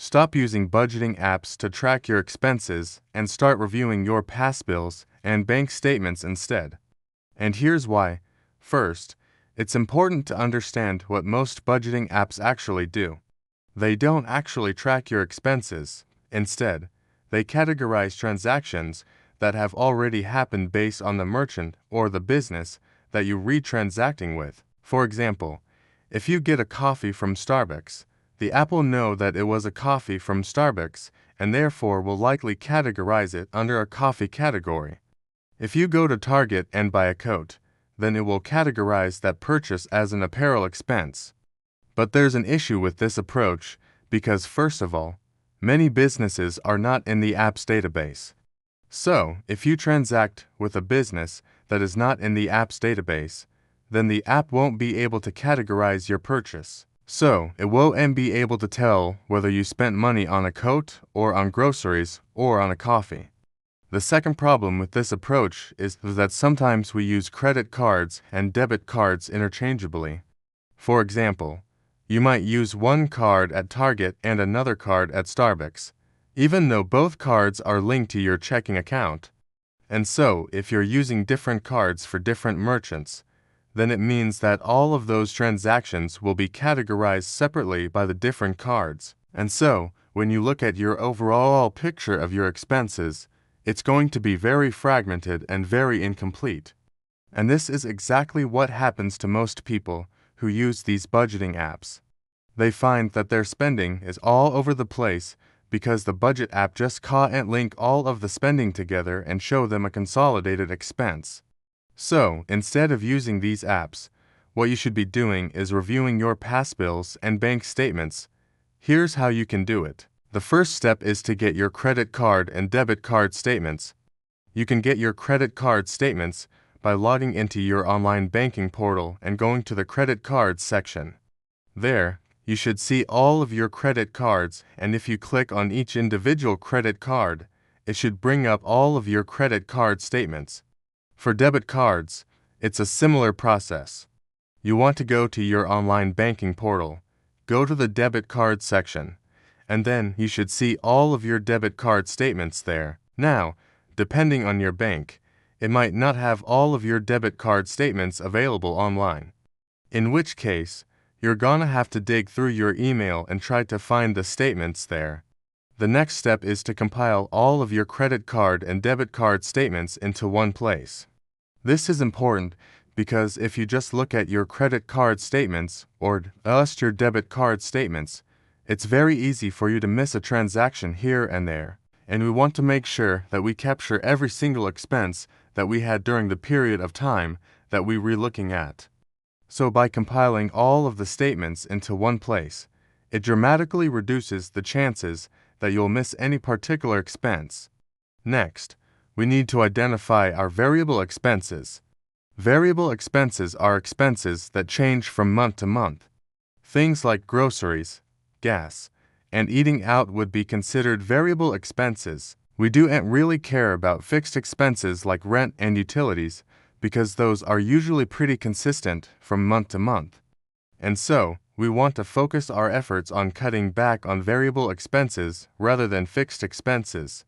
Stop using budgeting apps to track your expenses and start reviewing your past bills and bank statements instead. And here's why. First, it's important to understand what most budgeting apps actually do. They don't actually track your expenses. Instead, they categorize transactions that have already happened based on the merchant or the business that you re-transacting with. For example, if you get a coffee from Starbucks, the app will know that it was a coffee from Starbucks and therefore will likely categorize it under a coffee category. If you go to Target and buy a coat, then it will categorize that purchase as an apparel expense. But there's an issue with this approach because, first of all, many businesses are not in the app's database. So, if you transact with a business that is not in the app's database, then the app won't be able to categorize your purchase. So, it won't be able to tell whether you spent money on a coat or on groceries or on a coffee. The second problem with this approach is that sometimes we use credit cards and debit cards interchangeably. For example, you might use one card at Target and another card at Starbucks, even though both cards are linked to your checking account. And so, if you're using different cards for different merchants, then it means that all of those transactions will be categorized separately by the different cards. And so, when you look at your overall picture of your expenses, it's going to be very fragmented and very incomplete. And this is exactly what happens to most people who use these budgeting apps. They find that their spending is all over the place because the budget app just can't link all of the spending together and show them a consolidated expense. So, instead of using these apps, what you should be doing is reviewing your past bills and bank statements. Here's how you can do it. The first step is to get your credit card and debit card statements. You can get your credit card statements by logging into your online banking portal and going to the credit cards section. There, you should see all of your credit cards, and if you click on each individual credit card, it should bring up all of your credit card statements. For debit cards, it's a similar process. You want to go to your online banking portal, go to the debit card section, and then you should see all of your debit card statements there. Now, depending on your bank, it might not have all of your debit card statements available online. In which case, you're gonna have to dig through your email and try to find the statements there. The next step is to compile all of your credit card and debit card statements into one place. This is important because if you just look at your credit card statements or just your debit card statements, it's very easy for you to miss a transaction here and there, and we want to make sure that we capture every single expense that we had during the period of time that we were looking at. So by compiling all of the statements into one place, it dramatically reduces the chances that you'll miss any particular expense. Next, we need to identify our variable expenses. Variable expenses are expenses that change from month to month. Things like groceries, gas, and eating out would be considered variable expenses. We don't really care about fixed expenses like rent and utilities because those are usually pretty consistent from month to month. And so, we want to focus our efforts on cutting back on variable expenses rather than fixed expenses.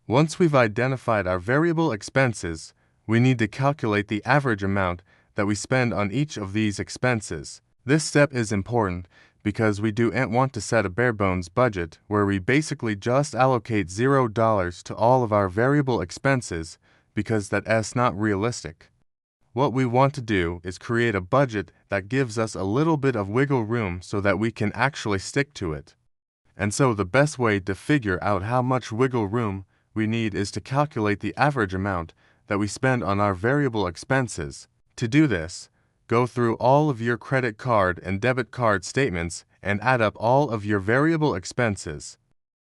Once we've identified our variable expenses, we need to calculate the average amount that we spend on each of these expenses. This step is important because we don't want to set a bare-bones budget where we basically just allocate $0 to all of our variable expenses because that's not realistic. What we want to do is create a budget that gives us a little bit of wiggle room so that we can actually stick to it. And so the best way to figure out how much wiggle room we need is to calculate the average amount that we spend on our variable expenses. To do this, go through all of your credit card and debit card statements and add up all of your variable expenses.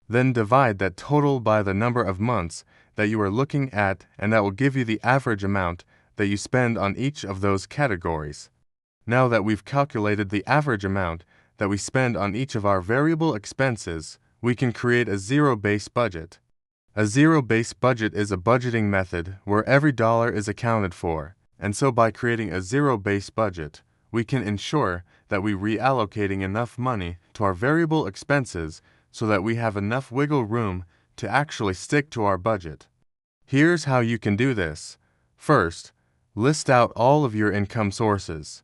Then divide that total by the number of months that you are looking at, and that will give you the average amount that you spend on each of those categories. Now that we've calculated the average amount that we spend on each of our variable expenses, we can create a zero-based budget. A zero-based budget is a budgeting method where every dollar is accounted for, and so by creating a zero-based budget, we can ensure that we're reallocating enough money to our variable expenses so that we have enough wiggle room to actually stick to our budget. Here's how you can do this. First, list out all of your income sources.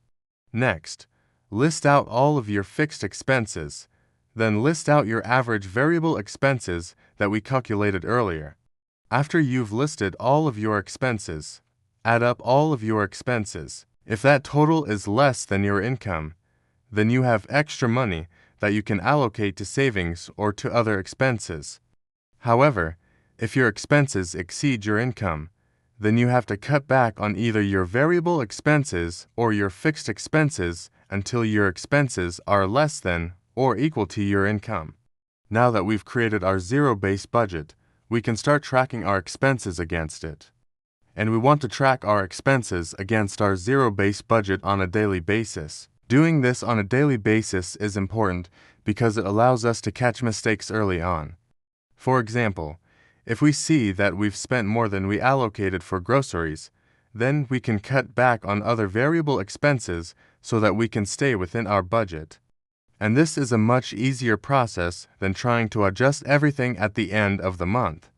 Next, list out all of your fixed expenses. Then list out your average variable expenses that we calculated earlier. After you've listed all of your expenses, add up all of your expenses. If that total is less than your income, then you have extra money that you can allocate to savings or to other expenses. However, if your expenses exceed your income, then you have to cut back on either your variable expenses or your fixed expenses until your expenses are less than or equal to your income. Now that we've created our zero-based budget, we can start tracking our expenses against it. And we want to track our expenses against our zero-based budget on a daily basis. Doing this on a daily basis is important because it allows us to catch mistakes early on. For example, if we see that we've spent more than we allocated for groceries, then we can cut back on other variable expenses so that we can stay within our budget. And this is a much easier process than trying to adjust everything at the end of the month.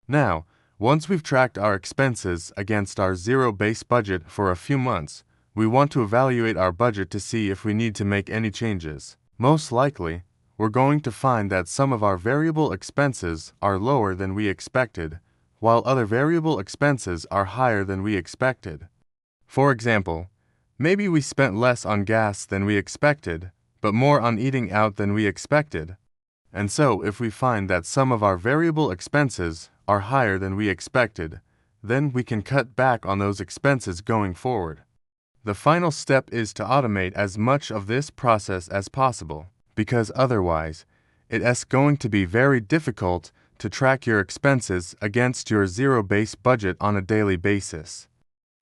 Now, once we've tracked our expenses against our zero-based budget for a few months, we want to evaluate our budget to see if we need to make any changes. Most likely, we're going to find that some of our variable expenses are lower than we expected, while other variable expenses are higher than we expected. For example, maybe we spent less on gas than we expected, but more on eating out than we expected. And so, if we find that some of our variable expenses are higher than we expected, then we can cut back on those expenses going forward. The final step is to automate as much of this process as possible, because otherwise, it's going to be very difficult to track your expenses against your zero-based budget on a daily basis.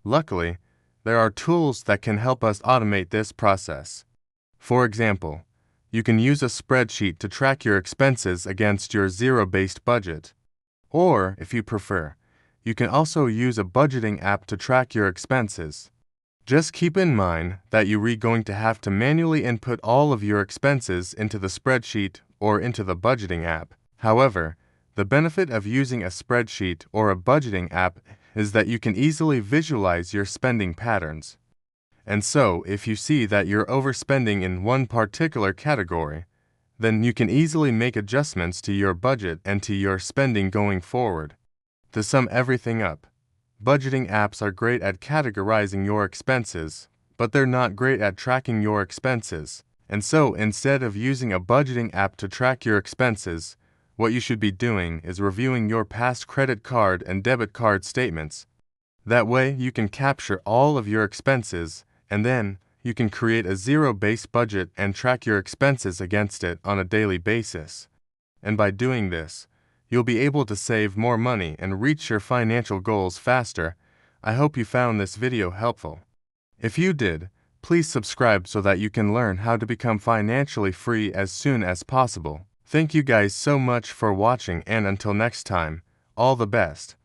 Luckily, there are tools that can help us automate this process. For example, you can use a spreadsheet to track your expenses against your zero-based budget. Or, if you prefer, you can also use a budgeting app to track your expenses. Just keep in mind that you're going to have to manually input all of your expenses into the spreadsheet or into the budgeting app. However, the benefit of using a spreadsheet or a budgeting app is that you can easily visualize your spending patterns. And so, if you see that you're overspending in one particular category, then you can easily make adjustments to your budget and to your spending going forward. To sum everything up, budgeting apps are great at categorizing your expenses, but they're not great at tracking your expenses. And so, instead of using a budgeting app to track your expenses, what you should be doing is reviewing your past credit card and debit card statements. That way, you can capture all of your expenses, and then you can create a zero-based budget and track your expenses against it on a daily basis. And by doing this, you'll be able to save more money and reach your financial goals faster. I hope you found this video helpful. If you did, please subscribe so that you can learn how to become financially free as soon as possible. Thank you guys so much for watching, and until next time, all the best.